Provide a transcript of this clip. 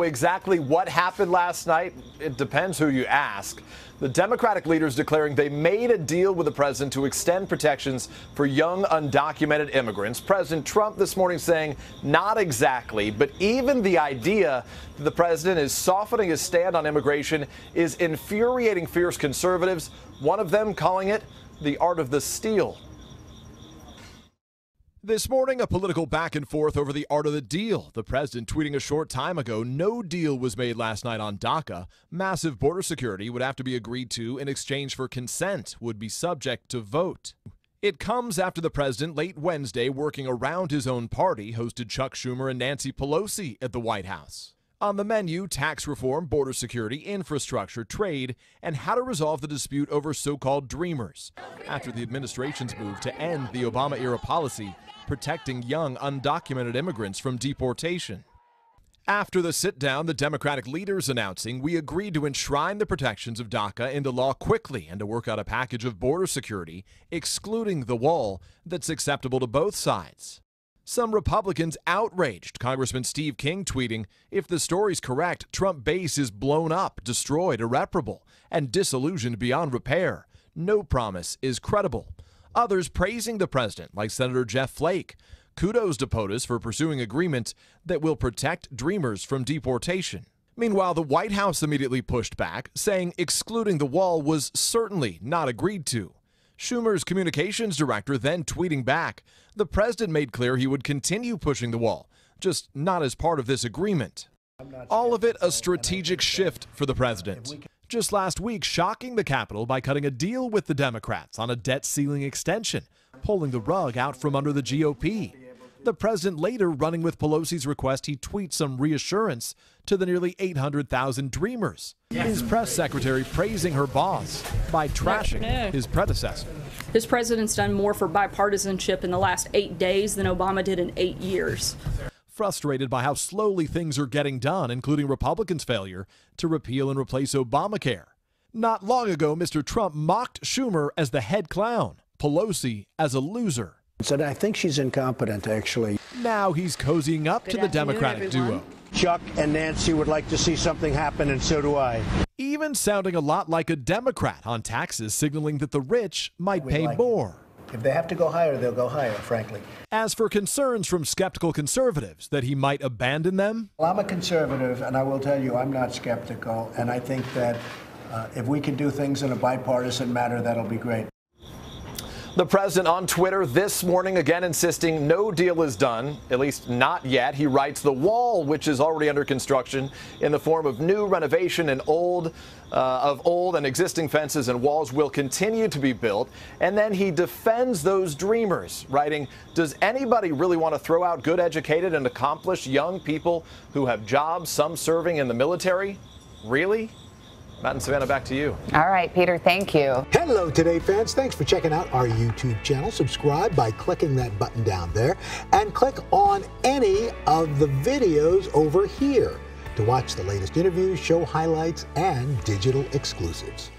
Exactly what happened last night, it depends who you ask. The Democratic leaders declaring they made a deal with the president to extend protections for young undocumented immigrants. President Trump this morning saying not exactly, but even the idea that the president is softening his stand on immigration is infuriating fierce conservatives, one of them calling it the art of the steal. This morning, a political back and forth over the art of the deal. The president tweeting a short time ago, no deal was made last night on DACA. Massive border security would have to be agreed to in exchange for consent, would be subject to vote. It comes after the president late Wednesday, working around his own party, hosted Chuck Schumer and Nancy Pelosi at the White House. On the menu, tax reform, border security, infrastructure, trade, and how to resolve the dispute over so-called dreamers after the administration's move to end the Obama-era policy protecting young undocumented immigrants from deportation. After the sit-down, the Democratic leaders announcing we agreed to enshrine the protections of DACA into law quickly and to work out a package of border security, excluding the wall, that's acceptable to both sides. Some Republicans outraged. Congressman Steve King tweeting, if the story's correct, Trump base is blown up, destroyed, irreparable, and disillusioned beyond repair. No promise is credible. Others praising the president, like Senator Jeff Flake. Kudos to POTUS for pursuing agreements that will protect dreamers from deportation. Meanwhile, the White House immediately pushed back, saying excluding the wall was certainly not agreed to. Schumer's communications director then tweeting back, the president made clear he would continue pushing the wall, just not as part of this agreement. All of it a strategic shift for the president. Just last week, shocking the Capitol by cutting a deal with the Democrats on a debt ceiling extension, pulling the rug out from under the GOP. The president later running with Pelosi's request he tweet some reassurance to the nearly 800,000 dreamers. His press secretary praising her boss by trashing his predecessor. This president's done more for bipartisanship in the last 8 days than Obama did in 8 years. Frustrated by how slowly things are getting done, including Republicans' failure to repeal and replace Obamacare. Not long ago, Mr. Trump mocked Schumer as the head clown, Pelosi as a loser. Said, I think she's incompetent, actually. Now he's cozying up to the Democratic duo. Chuck and Nancy would like to see something happen, and so do I. Even sounding a lot like a Democrat on taxes, signaling that the rich might pay more. If they have to go higher, they'll go higher, frankly. As for concerns from skeptical conservatives that he might abandon them? Well, I'm a conservative, and I will tell you I'm not skeptical, and I think that if we can do things in a bipartisan manner, that'll be great. The president on Twitter this morning again insisting no deal is done, at least not yet. He writes the wall, which is already under construction in the form of new renovation and old and existing fences and walls will continue to be built. And then he defends those dreamers, writing, does anybody really want to throw out good, educated and accomplished young people who have jobs, some serving in the military? Really? Matt and Savannah, back to you. All right, Peter, thank you. Hello, Today fans. Thanks for checking out our YouTube channel. Subscribe by clicking that button down there and click on any of the videos over here to watch the latest interviews, show highlights, and digital exclusives.